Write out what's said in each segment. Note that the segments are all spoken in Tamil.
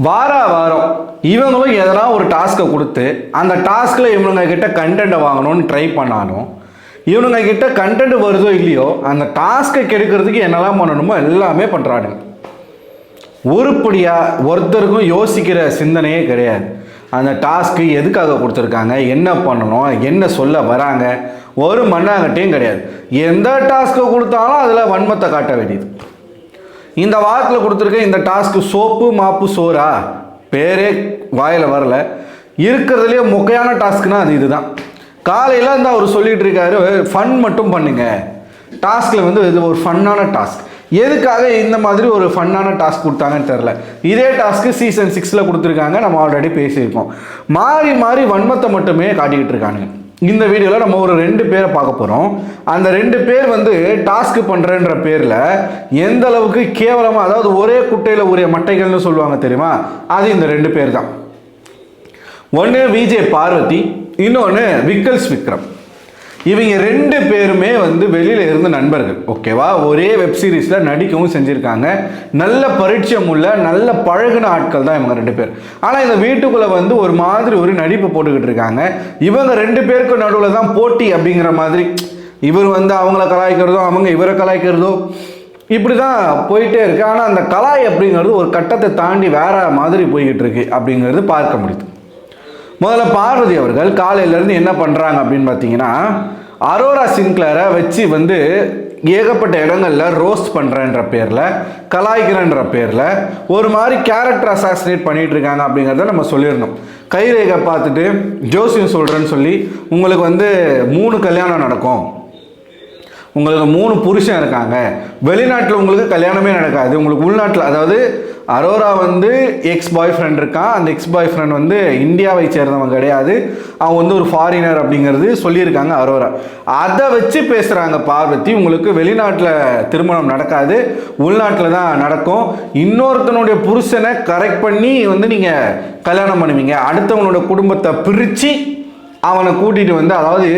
வாரம் இவங்களும் எதனா ஒரு டாஸ்க்கை கொடுத்து அந்த டாஸ்கில் இவனுங்க கிட்ட கண்டென்ட்டை வாங்கணும்னு ட்ரை பண்ணாலும் இவனுங்க கிட்ட கண்டென்ட் வருதோ இல்லையோ அந்த டாஸ்க்கை கெடுக்கிறதுக்கு என்னெல்லாம் பண்ணணுமோ எல்லாமே பண்ணுறானுங்க. உருப்படியாக ஒருத்தருக்கும் யோசிக்கிற சிந்தனையே கிடையாது. அந்த டாஸ்க்கு எதுக்காக கொடுத்துருக்காங்க, என்ன பண்ணணும், என்ன சொல்ல வராங்க, ஒரு மண்ணாங்கட்டையும் கிடையாது. எந்த டாஸ்க்கை கொடுத்தாலும் அதில் வன்மத்தை காட்ட வேண்டியது. இந்த வாரத்தில் கொடுத்துருக்க இந்த டாஸ்க்கு சோப்பு மாப்பு சோறா, பேரே வாயில் வரல. இருக்கிறதுலே மொக்கையான டாஸ்க்குனா அது இதுதான். காலையில் இந்த அவர் சொல்லிகிட்டு இருக்காரு, ஃபன் மட்டும் பண்ணுங்க. டாஸ்கில் வந்து இது ஒரு ஃபன்னான டாஸ்க். எதுக்காக இந்த மாதிரி ஒரு ஃபன்னான டாஸ்க் கொடுத்தாங்கன்னு தெரில. இதே டாஸ்க்கு சீசன் 6 கொடுத்துருக்காங்க, நம்ம ஆல்ரெடி பேசியிருக்கோம். மாறி மாறி வன்மத்தை மட்டுமே காட்டிக்கிட்டு இருக்கானுங்க. இந்த வீடியோவில் நம்ம ஒரு 2 பேரை பார்க்க போகிறோம். அந்த 2 பேர் வந்து டாஸ்க்கு பண்ணுறன்ற பேரில் எந்த அளவுக்கு கேவலமாக, அதாவது ஒரே குட்டையில் ஒரே மட்டைகள்னு சொல்லுவாங்க தெரியுமா, அது இந்த 2 பேர் தான். ஒன்று விஜே பார்வதி, இன்னொன்று விக்கல்ஸ் விக்ரம். இவங்க 2 பேருமே வந்து வெளியில் இருந்த நண்பர்கள், ஓகேவா. ஒரே வெப்சீரிஸில் நடிக்கவும் செஞ்சுருக்காங்க. நல்ல பரிச்சயம் உள்ள நல்ல பழகின ஆட்கள் தான் இவங்க 2 பேர். ஆனால் இந்த வீட்டுக்குள்ளே வந்து ஒரு மாதிரி ஒரு நடிப்பு போட்டுக்கிட்டு இருக்காங்க. இவங்க 2 பேருக்கு நடுவில் தான் போட்டி அப்படிங்கிற மாதிரி. இவர் வந்து அவங்கள கலாய்க்கிறதோ அவங்க இவரை கலாய்க்கிறதோ இப்படி தான் போயிட்டே இருக்கு. ஆனால் அந்த கலாய் அப்படிங்கிறது ஒரு கட்டத்தை தாண்டி வேற மாதிரி போய்கிட்டு இருக்கு அப்படிங்கிறது பார்க்க முடியுது. முதல்ல பார்வதி அவர்கள் காலையிலேருந்து என்ன பண்ணுறாங்க அப்படின்னு பார்த்தீங்கன்னா, அரோரா சிங்க்லரை வச்சு வந்து ஏகப்பட்ட இடங்களில் ரோஸ்ட் பண்ணுறன்ற பேரில், கலாய்க்கிறன்ற பேரில் ஒரு மாதிரி கேரக்டர் அசாசினேட் பண்ணிகிட்டு இருக்காங்க அப்படிங்கிறத நம்ம சொல்லியிருந்தோம். கைரேகை பார்த்துட்டு ஜோசியம் சொல்கிறேன்னு சொல்லி உங்களுக்கு வந்து 3 கல்யாணம் நடக்கும், உங்களுக்கு 3 புருஷன் இருக்காங்க, வெளிநாட்டில் உங்களுக்கு கல்யாணமே நடக்காது, உங்களுக்கு உள்நாட்டில், அதாவது அரோரா வந்து எக்ஸ் பாய் ஃப்ரெண்ட் இருக்கான், அந்த எக்ஸ் பாய் ஃப்ரெண்ட் வந்து இந்தியாவை சேர்ந்தவன் கிடையாது, அவன் வந்து ஒரு ஃபாரினர் அப்படிங்கிறது சொல்லியிருக்காங்க அரோரா. அதை வச்சு பேசுகிறாங்க பார்வதி, உங்களுக்கு வெளிநாட்டில் திருமணம் நடக்காது, உள்நாட்டில் தான் நடக்கும், இன்னொருத்தனுடைய புருஷனை கரெக்ட் பண்ணி வந்து நீங்கள் கல்யாணம் பண்ணுவீங்க, அடுத்தவனோட குடும்பத்தை பிரித்து அவனை கூட்டிகிட்டு வந்து, அதாவது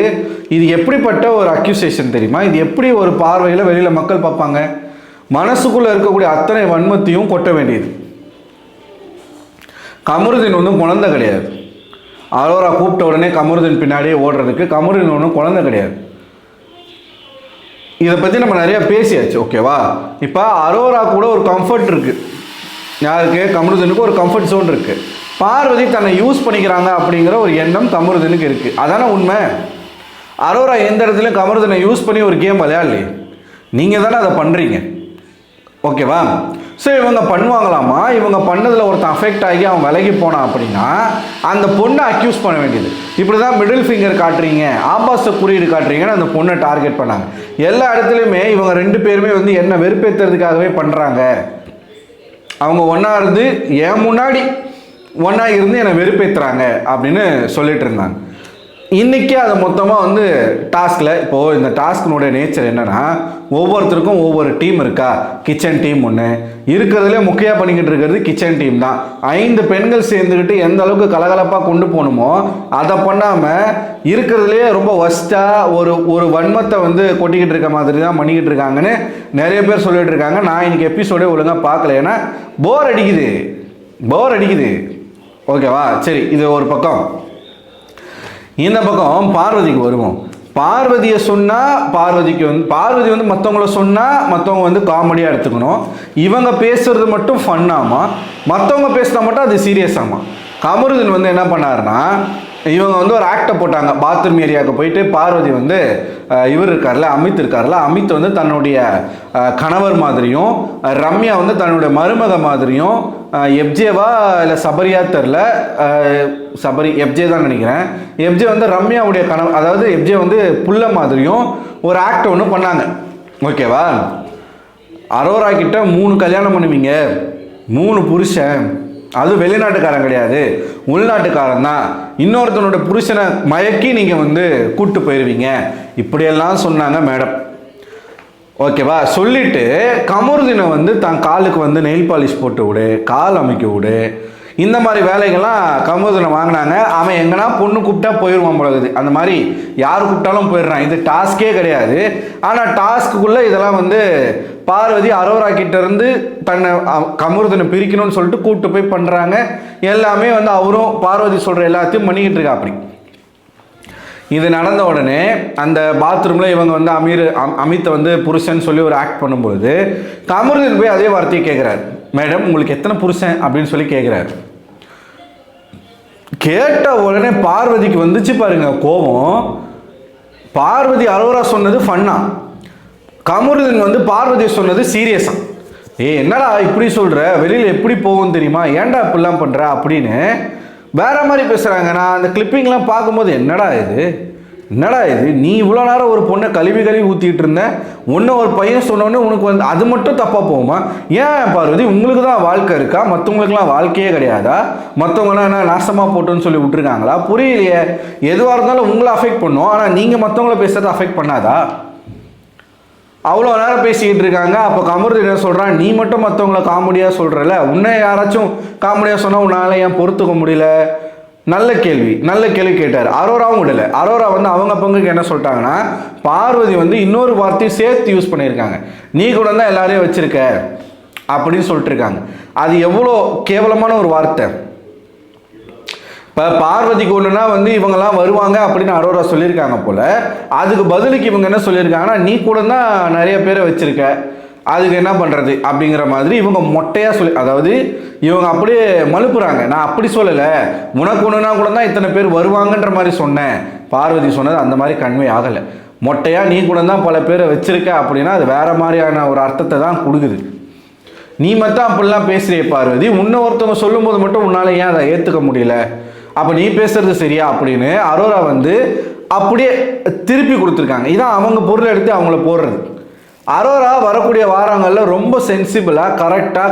இது எப்படிப்பட்ட ஒரு அக்யூசேஷன் தெரியுமா, இது எப்படி ஒரு பார்வையில் வெளியில் மக்கள் பார்ப்பாங்க. மனசுக்குள்ளே இருக்கக்கூடிய அத்தனை வன்மத்தையும் கொட்ட வேண்டியது. கமருதீன் ஒன்றும் குழந்தை கிடையாது. அரோரா கூப்பிட்ட உடனே கமருதீன் பின்னாடியே ஓடுறதுக்கு கமருதீன் ஒன்றும் குழந்தை கிடையாது. இதை பற்றி நம்ம நிறைய பேசியாச்சு, ஓகேவா. இப்போ அரோரா கூட ஒரு கம்ஃபர்ட் இருக்குது. யாருக்கு? கமருதீனுக்கு ஒரு கம்ஃபர்ட் ஜோன் இருக்குது. பார்வதி தன்னை யூஸ் பண்ணிக்கிறாங்க அப்படிங்கிற ஒரு எண்ணம் கமருதீனுக்கு இருக்குது. அதானே உண்மை. அரோரா எந்த இடத்துலையும் கமருதீனை யூஸ் பண்ணி ஒரு கேம் விளையாடலையே, நீங்கள் தானே அதை பண்ணுறீங்க, ஓகேவா. ஸோ இவங்க பண்ணுவாங்களாமா, இவங்க பண்ணதில் ஒருத்தன் அஃபெக்ட் ஆகி அவன் விலகி போனான் அப்படின்னா அந்த பொண்ணை அக்யூஸ் பண்ண வேண்டியது. இப்படி தான் மிடில் ஃபிங்கர் காட்டுறீங்க, ஆபாச குறியீடு காட்டுறீங்கன்னு அந்த பொண்ணை டார்கெட் பண்ணாங்க. எல்லா இடத்துலையுமே இவங்க 2 பேருமே வந்து என்ன வெறுப்பேற்றுறதுக்காகவே பண்ணுறாங்க. அவங்க ஒன்றா இருந்து என் முன்னாடி ஒன்றா இருந்து என்னை வெறுப்பேற்றுறாங்க அப்படின்னு சொல்லிட்டு இருந்தாங்க. இன்றைக்கி அதை மொத்தமாக வந்து டாஸ்கில், இப்போது இந்த டாஸ்கினுடைய நேச்சர் என்னென்னா, ஒவ்வொருத்தருக்கும் ஒவ்வொரு டீம் இருக்கா. கிச்சன் டீம் ஒன்று இருக்கிறதுலே முக்கியம் பண்ணிக்கிட்டு இருக்கிறது கிச்சன் டீம் தான். 5 பெண்கள் சேர்ந்துக்கிட்டு எந்த அளவுக்கு கலகலப்பாக கொண்டு போகணுமோ அதை பண்ணாமல் இருக்கிறதுலே ரொம்ப ஒஸ்ட்டாக ஒரு வன்மத்தை வந்து கொட்டிக்கிட்டு இருக்க மாதிரி தான் பண்ணிக்கிட்டு இருக்காங்கன்னு நிறைய பேர் சொல்லிகிட்டு இருக்காங்க. நான் இன்றைக்கி எபிசோடே ஒழுங்காக பார்க்கல, ஏன்னா போர் அடிக்குது, ஓகேவா. சரி, இது ஒரு பக்கம். இந்த பக்கம் பார்வதிக்கு வருவோம். பார்வதியை சொன்னால் பார்வதி வந்து மற்றவங்கள சொன்னால் மற்றவங்க வந்து காமெடியாக எடுத்துக்கணும். இவங்க பேசுறது மட்டும் ஃபன்னாமா, மற்றவங்க பேசினா மட்டும் அது சீரியஸாமா. கமருதீன் வந்து என்ன பண்ணாருன்னா, இவங்க வந்து ஒரு ஆக்டை போட்டாங்க. பாத்ரூம் ஏரியாவுக்கு போயிட்டு பார்வதி வந்து இவர் இருக்கார்ல, அமித் வந்து தன்னுடைய கணவர் மாதிரியும், ரம்யா வந்து தன்னுடைய மருமக மாதிரியும், எப்ஜேவா இல்லை சபரியா தெரில, எப்ஜே தான் நினைக்கிறேன். எப்ஜே வந்து ரம்யாவுடைய கணவர், அதாவது எப்ஜே வந்து புள்ள மாதிரியும் ஒரு ஆக்ட் ஒன்று பண்ணாங்க, ஓகேவா. அரோரா கிட்ட 3 கல்யாணம் பண்ணுவீங்க, 3 புருஷன், அது வெளிநாட்டுக்காரன் கிடையாது, உள்நாட்டுக்காரன் தான், இன்னொருத்தனோட புருஷனை மயக்கி நீங்கள் வந்து கூப்பிட்டு போயிடுவீங்க, இப்படியெல்லாம் சொன்னாங்க மேடம், ஓகேவா. சொல்லிட்டு கமருதீனை வந்து தான் காலுக்கு வந்து நெயில் பாலிஷ் போட்டு விடு, கால் அமைக்க விடு, இந்த மாதிரி வேலைகள்லாம் கமருதீனை வாங்கினாங்க. அவன் எங்கன்னா பொண்ணு கூப்பிட்டா போயிடுவான் போலகுது. அந்த மாதிரி யார் கூப்பிட்டாலும் போயிடுறான். இது டாஸ்கே கிடையாது. ஆனால் டாஸ்க்குள்ளே இதெல்லாம் வந்து பார்வதி அரோரா கிட்ட இருந்து தன்னை கமருதீனை பிரிக்கணும்னு சொல்லிட்டு கூப்பிட்டு போய் பண்ணுறாங்க. எல்லாமே வந்து அவரும் பார்வதி சொல்கிற எல்லாத்தையும் பண்ணிக்கிட்டு இருக்கா. அப்படி இது நடந்த உடனே அந்த பாத்ரூமில் இவங்க வந்து அமித்தை வந்து புருஷன் சொல்லி ஒரு ஆக்ட் பண்ணும்பொழுது கமருதீன் போய் அதே வார்த்தையை கேட்குறாரு. மேடம் உங்களுக்கு எத்தனை புருஷன் அப்படின்னு சொல்லி கேட்குறாரு. கேட்ட உடனே பார்வதிக்கு வந்துச்சு பாருங்க கோபம். பார்வதி அரோரா சொன்னது ஃபன்னா, கமருதீன் வந்து பார்வதி சொன்னது சீரியஸா. என்னடா இப்படி சொல்கிற, வெளியில் எப்படி போகும் தெரியுமா, ஏன்டா இப்படிலாம் பண்ணுற அப்படின்னு வேற மாதிரி பேசுகிறாங்க. நான் அந்த கிளிப்பிங்லாம் பார்க்கும்போது என்னடா இது நீ இவ்வளோ நேரம் ஒரு பொண்ணை கழுவி ஊற்றிட்டு இருந்த, ஒன்று ஒரு பையன் சொன்னோன்னே உனக்கு வந்து அது மட்டும் தப்பாக போகுமா? ஏன் பார்வதி உங்களுக்கு தான் வாழ்க்கை இருக்கா, மற்றவங்களுக்குலாம் வாழ்க்கையே கிடையாதா? மற்றவங்களாம் என்ன நாசமாக போட்டோன்னு சொல்லி விட்டுருக்காங்களா? புரியலையே. எதுவாக இருந்தாலும் உங்களை அஃபெக்ட் பண்ணும், ஆனால் நீங்கள் மற்றவங்கள பேசுகிறத அஃபெக்ட் பண்ணாதா? அவ்வளோ நேரம் பேசிக்கிட்டு இருக்காங்க. அப்போ கமருதீன் என்ன சொல்கிறான், நீ மட்டும் மற்றவங்கள காமெடியாக சொல்கிறல, உன்னை யாராச்சும் காமெடியாக சொன்னால் உன்னால் ஏன் பொறுத்துக்க முடியல? நல்ல கேள்வி கேட்டார். அரோராவும் விடலை. அரோரா வந்து அவங்க பங்குக்கு என்ன சொல்லிட்டாங்கன்னா, பார்வதி வந்து இன்னொரு வார்த்தையும் சேர்த்து யூஸ் பண்ணியிருக்காங்க. நீ கூட தான் எல்லாரையும் வச்சிருக்க அப்படின்னு சொல்லிட்டு இருக்காங்க. அது எவ்வளோ கேவலமான ஒரு வார்த்தை. இப்போ பார்வதிக்கு ஒன்றுனா வந்து இவங்கெல்லாம் வருவாங்க அப்படின்னு அரோரா சொல்லியிருக்காங்க போல். அதுக்கு பதிலுக்கு இவங்க என்ன சொல்லியிருக்காங்கன்னா, நீ கூட தான் நிறைய பேரை வச்சுருக்க, அதுக்கு என்ன பண்ணுறது அப்படிங்கிற மாதிரி இவங்க மொட்டையாக சொல்லி, அதாவது இவங்க அப்படியே மழுப்புறாங்க. நான் அப்படி சொல்லலை, உனக்கு ஒன்றுனா கூட தான் இத்தனை பேர் வருவாங்கன்ற மாதிரி சொன்னேன். பார்வதி சொன்னது அந்த மாதிரி கன்வே ஆகலை. மொட்டையாக நீ கூட தான் பல பேரை வச்சுருக்க அப்படின்னா அது வேறு மாதிரியான ஒரு அர்த்தத்தை தான் கொடுக்குது. நீ மட்டும் அப்படிலாம் பேசுகிறிய பார்வதி, உன்னை ஒருத்தவங்க சொல்லும்போது மட்டும் உன்னால் ஏன் அதை ஏற்றுக்க முடியல, அப்போ நீ பேசுறது சரியா அப்படின்னு அரோரா வந்து அப்படியே திருப்பி கொடுத்துருக்காங்க. இதான் அவங்க பொருள் எடுத்து அவங்கள போடுறது. அரோரா வரக்கூடிய வாரங்களில் ரொம்ப சென்சிபிளாக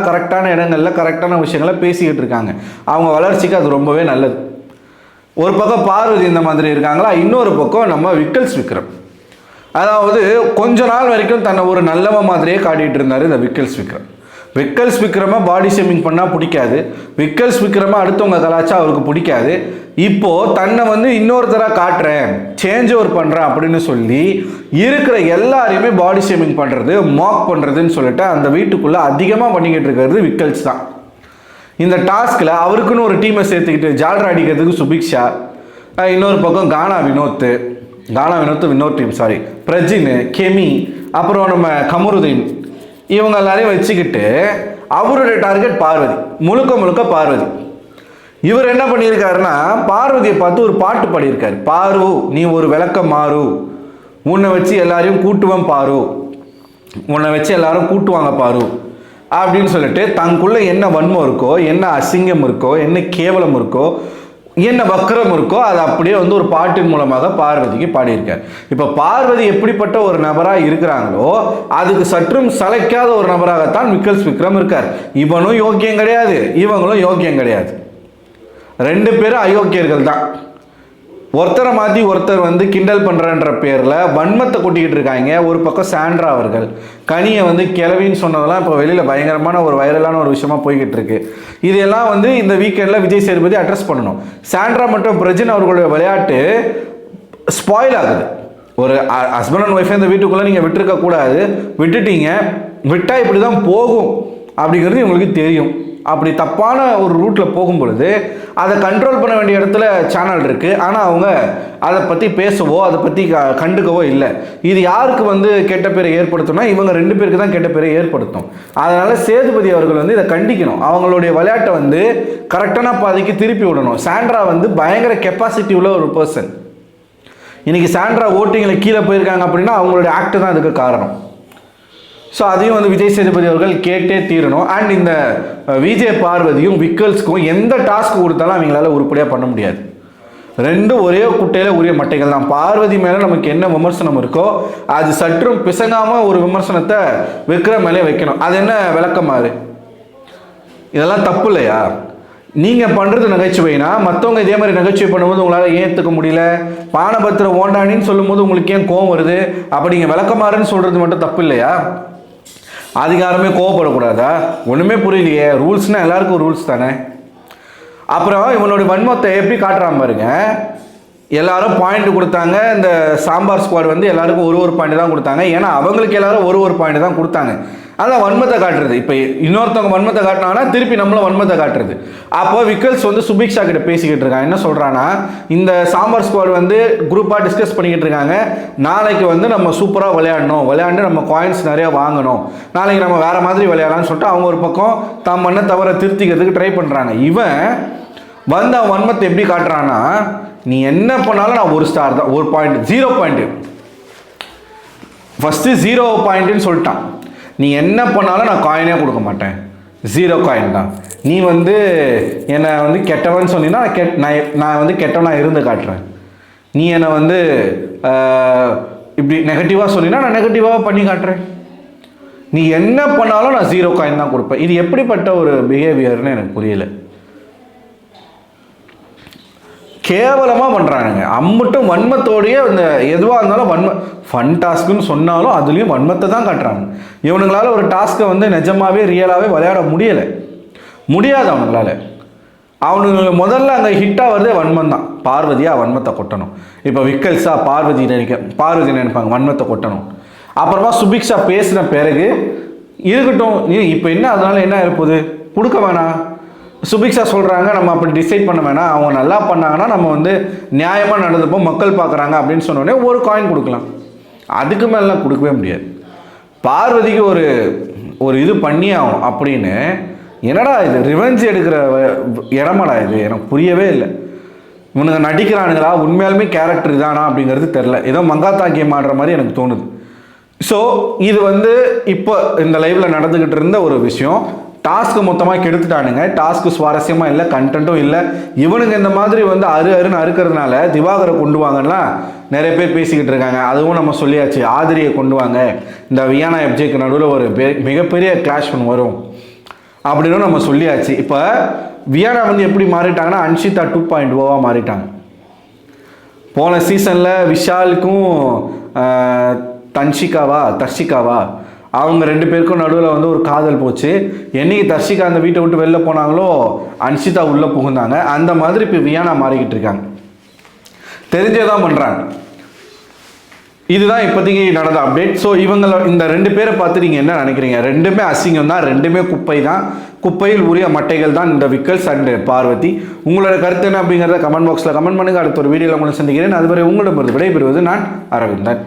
கரெக்டான இடங்களில் கரெக்டான விஷயங்களை பேசிக்கிட்டு இருக்காங்க. அவங்க வளர்ச்சிக்கு அது ரொம்பவே நல்லது. ஒரு பக்கம் பார்வதி இந்த மாதிரி இருக்காங்களா, இன்னொரு பக்கம் நம்ம விக்கல்ஸ் விக்ரம். அதாவது கொஞ்ச நாள் வரைக்கும் தன்னை ஒரு நல்லவன் மாதிரியே காட்டிகிட்டு இருந்தார் இந்த விக்கல்ஸ் விக்ரமை பாடி ஷேமிங் பண்ணால் பிடிக்காது. விக்கல்ஸ் விக்ரமை அடுத்தவங்க கலாச்சா அவருக்கு பிடிக்காது. இப்போது தன்னை வந்து இன்னொருத்தராக காட்டுறேன், சேஞ்ச் ஓவர் பண்ணுறேன் அப்படின்னு சொல்லி இருக்கிற எல்லாரையுமே பாடி ஷேமிங் பண்ணுறது, மாக் பண்ணுறதுன்னு சொல்லிட்டு அந்த வீட்டுக்குள்ளே அதிகமாக பண்ணிக்கிட்டு இருக்கிறது விக்கல்ஸ் தான். இந்த டாஸ்கில் அவருக்குன்னு ஒரு டீமை சேர்த்துக்கிட்டு ஜால்ரா அடிக்கிறதுக்கு சுபிக்ஷா, இன்னொரு பக்கம் கானா வினோத் இன்னொரு டீம் பிரஜின், கெமி, அப்புறம் நம்ம கமருதீன், இவங்க எல்லாரையும் வச்சுக்கிட்டு அவருடைய டார்கெட் பார்வதி, முழுக்க பார்வதி. இவர் என்ன பண்ணியிருக்காருன்னா, பார்வதியை பார்த்து ஒரு பாட்டு பாடியிருக்காரு. பாரு நீ ஒரு விளக்கம் மாறு, உன்னை வச்சு எல்லாரையும் கூட்டுவேன் பாரு, உன்னை வச்சு எல்லாரும் கூட்டுவாங்க பாரு அப்படின்னு சொல்லிட்டு தங்குள்ள என்ன வன்மம் இருக்கோ, என்ன அசிங்கம் இருக்கோ, என்ன கேவலம் இருக்கோ, என்ன வக்கரம் இருக்கோ அதை அப்படியே வந்து ஒரு பாட்டின் மூலமாக பார்வதிக்கு பாடியிருக்கார். இப்போ பார்வதி எப்படிப்பட்ட ஒரு நபராக இருக்கிறாங்களோ அதுக்கு சற்றும் சளைக்காத ஒரு நபராகத்தான் விக்கல்ஸ் விக்ரம் இருக்கார். இவனும் யோக்கியம் கிடையாது, இவங்களும் யோக்கியம் கிடையாது. ரெண்டு பேரும் அயோக்கியர்கள் தான். ஒருத்தரை மாற்றி ஒருத்தர் வந்து கிண்டல் பண்ணுறன்ற பேரில் வன்மத்தை கொட்டிக்கிட்டு இருக்காங்க. ஒரு பக்கம் சாண்ட்ரா அவர்கள் கனியை வந்து கிளவின்னு சொன்னதெல்லாம் இப்போ வெளியில் பயங்கரமான ஒரு வைரலான ஒரு விஷயமா போய்கிட்டு இருக்கு. இதெல்லாம் வந்து இந்த வீக்கெண்டில் விஜய் சேதுபதி அட்ரஸ் பண்ணணும். சாண்ட்ரா மற்றும் பிரஜின் அவர்களுடைய விளையாட்டு ஸ்பாயில் ஆகுது. ஒரு ஹஸ்பண்ட் அண்ட் ஒய்ஃபை இந்த வீட்டுக்குள்ளே நீங்கள் விட்டுருக்க கூடாது, விட்டுட்டீங்க, விட்டால் இப்படி தான் போகும் அப்படிங்கிறது உங்களுக்கு தெரியும். அப்படி தப்பான ஒரு ரூட்டில் போகும் பொழுது அதை கண்ட்ரோல் பண்ண வேண்டிய இடத்துல சேனல் இருக்குது. ஆனால் அவங்க அதை பற்றி பேசவோ அதை பற்றி கண்டுக்கவோ இல்லை. இது யாருக்கு வந்து கெட்ட பேரை ஏற்படுத்தும்னா இவங்க ரெண்டு பேருக்கு தான் கெட்ட பேரை ஏற்படுத்தும். அதனால் சேதுபதி அவர்கள் வந்து இதை கண்டிக்கணும். அவங்களுடைய விளையாட்டை வந்து கரெக்டான பாதைக்கு திருப்பி விடணும். சாண்ட்ரா வந்து பயங்கர கெப்பாசிட்டி உள்ள ஒரு பர்சன். இன்றைக்கி சாண்ட்ரா ஓட்டிங்கில் கீழே போயிருக்காங்க அப்படின்னா அவங்களுடைய ஆக்ட் தான் அதுக்கு காரணம். ஸோ அதையும் வந்து விஜய் சேதுபதி அவர்கள் கேட்டே தீரணும். அண்ட் இந்த விஜய் பார்வதியும் விக்கல்ஸ்க்கும் எந்த டாஸ்க் கொடுத்தாலும் அவங்களால உருப்படியாக பண்ண முடியாது. ரெண்டும் ஒரே குட்டையில் உரிய மட்டைகள் தான். பார்வதி மேலே நமக்கு என்ன விமர்சனம் இருக்கோ அது சற்றும் பிசங்காமல் ஒரு விமர்சனத்தை விக்ரம் மேலே வைக்கணும். அது என்ன விளக்கமாறு? இதெல்லாம் தப்பு இல்லையா? நீங்கள் பண்ணுறது நகைச்சுவைனா மற்றவங்க இதே மாதிரி நகைச்சுவை பண்ணும்போது உங்களால் ஏற்றுக்க முடியல. பானபத்திர ஓண்டானின்னு சொல்லும்போது உங்களுக்கு ஏன் கோவம் வருது? அப்போ நீங்கள் விளக்கமாறுன்னு சொல்கிறது மட்டும் தப்பு இல்லையா? அதிகாரமே கோவப்படக்கூடாதா? ஒன்றுமே புரியலையே. ரூல்ஸ்னால் எல்லாருக்கும் ரூல்ஸ் தானே. அப்புறம் இவனுடைய வன்மத்தை எப்படி காட்டுறான் பாருங்க. எல்லாரும் பாயிண்ட் கொடுத்தாங்க. இந்த சாம்பார் ஸ்குவாட் வந்து எல்லாருக்கும் ஒரு பாயிண்ட் தான் கொடுத்தாங்க. ஏன்னா அவங்களுக்கு எல்லாரும் ஒரு பாயிண்ட் தான் கொடுத்தாங்க. அதான் வன்மத்தை காட்டுறது. இப்போ இன்னொருத்தவங்க வன்மத்தை காட்டினாங்கன்னா திருப்பி நம்மளும் வன்மத்தை காட்டுறது. அப்போ விக்கல்ஸ் வந்து சுபிக்ஷா கிட்ட பேசிக்கிட்டு இருக்காங்க. என்ன சொல்கிறான்னா, இந்த சாம்பார் ஸ்குவாட் வந்து குரூப்பாக டிஸ்கஸ் பண்ணிக்கிட்டு இருக்காங்க. நாளைக்கு வந்து நம்ம சூப்பராக விளையாண்டு நம்ம காயின்ஸ் நிறையா வாங்கணும், நாளைக்கு நம்ம வேறு மாதிரி விளையாடலாம்னு சொல்லிட்டு அவங்க ஒரு பக்கம் தாம் பண்ண தவிர திருத்திக்கிறதுக்கு ட்ரை பண்ணுறாங்க. இவன் வந்து அவன் வன்மத்தை எப்படி காட்டுறான்னா, நீ என்ன பண்ணாலும் நான் 1 ஸ்டார் தான், 1 பாயிண்ட், 0 பாயிண்ட். ஃபஸ்ட்டு 0 பாயிண்ட்டுன்னு சொல்லிட்டான். நீ என்ன பண்ணாலும் நான் காயினே கொடுக்க மாட்டேன், 0 காயின் தான். நீ வந்து என்னை வந்து கெட்டவன் சொன்னீங்கன்னா நான் வந்து கெட்டவனாக இருந்து காட்டுறேன். நீ என்னை வந்து இப்படி நெகட்டிவாக சொன்னீங்கன்னா நான் நெகட்டிவாக பண்ணி காட்டுறேன். நீ என்ன பண்ணாலும் நான் 0 காயின் தான் கொடுப்பேன். இது எப்படிப்பட்ட ஒரு பிஹேவியர்னு எனக்கு புரியல. கேவலமாக பண்ணுறானுங்க. அம்மட்டும் வன்மத்தோடையே இந்த எதுவாக இருந்தாலும் ஃபன் டாஸ்க்குன்னு சொன்னாலும் அதுலேயும் வன்மத்தை தான் காட்டுறாங்க. இவனுங்களால் ஒரு டாஸ்க்கை வந்து நிஜமாகவே ரியலாகவே விளையாட முடியாது அவனுங்களால. அவனுங்களுக்கு முதல்ல அங்கே ஹிட்டாக வருதே வன்மம் தான். பார்வதியாக வன்மத்தை கொட்டணும். இப்போ விக்கல்ஸா பார்வதி நினைப்பாங்க வன்மத்தை கொட்டணும். அப்புறமா சுபிக்ஷா பேசின பிறகு இருக்கட்டும், இப்போ என்ன அதனால என்ன இருப்போது, கொடுக்க வேணாம். சுபிக்ஷா சொல்கிறாங்க நம்ம அப்படி டிசைட் பண்ண வேணாம், அவங்க நல்லா பண்ணாங்கன்னா நம்ம வந்து நியாயமாக நடந்துப்போம், மக்கள் பார்க்குறாங்க அப்படின்னு சொன்னோடனே 1 காயின் கொடுக்கலாம். அதுக்கு மேலாம் கொடுக்கவே முடியாது. பார்வதிக்கு ஒரு இது பண்ணி ஆகும் அப்படின்னு. என்னடா இது ரிவெஞ்ச் எடுக்கிற இடமாடா இது? எனக்கு புரியவே இல்லை. இவனுங்க நடிக்கிறானுங்களா, உண்மையாலுமே கேரக்டர் இதானா அப்படிங்கிறது தெரில. ஏதோ மங்காத்தா கேம் ஆடுற மாதிரி எனக்கு தோணுது. ஸோ இது வந்து இப்போ இந்த லைவில் நடந்துக்கிட்டு இருந்த ஒரு விஷயம். டாஸ்க்கு மொத்தமாக கெடுத்துட்டானுங்க. டாஸ்க்கு சுவாரஸ்யமாக இல்லை, கண்டென்ட்டும் இல்லை. இவனுங்க இந்த மாதிரி வந்து அருன்னு அறுக்கிறதுனால திவாகரை கொண்டு வாங்கன்னா நிறைய பேர் பேசிக்கிட்டு இருக்காங்க. அதுவும் நம்ம சொல்லியாச்சு, ஆதிரியை கொண்டு வாங்க, இந்த வியானா எப்ஜேக்கு நடுவில் ஒரு மிகப்பெரிய கிளாஷ் ஒன்று வரும் அப்படின்னு நம்ம சொல்லியாச்சு. இப்போ வியானா வந்து எப்படி மாறிட்டாங்கன்னா அன்ஷிதா 2.0 மாறிட்டாங்க. போன சீசனில் விஷாலுக்கும் தர்ஷிகாவா அவங்க 2 பேருக்கும் நடுவில் வந்து ஒரு காதல் போச்சு. என்னைக்கு தர்ஷிகா அந்த வீட்டை விட்டு வெளில போனாங்களோ அன்ஷிதா உள்ளே புகுந்தாங்க. அந்த மாதிரி இப்போ வியானா மாறிக்கிட்டு இருக்காங்க. தெரிஞ்சதான் பண்ணுறாங்க. இதுதான் இப்போதைக்கு நடந்த அப்டேட். ஸோ இந்த 2 பேரை பார்த்து நீங்கள் என்ன நினைக்கிறீங்க? 2மே அசிங்கம் தான், 2மே குப்பை தான், குப்பையில் உரிய மட்டைகள் தான் இந்த விக்கல்ஸ் அண்ட் பார்வதி. உங்களோட கருத்து என்ன அப்படிங்கிறத கமெண்ட் பாக்ஸில் கமெண்ட் பண்ணுங்கள். அடுத்த ஒரு வீடியோவில் உங்களை சந்திக்கிறேன். அதுவரை உங்களிடமிருந்து விடைபெறுவது நான் அரவிந்தன்.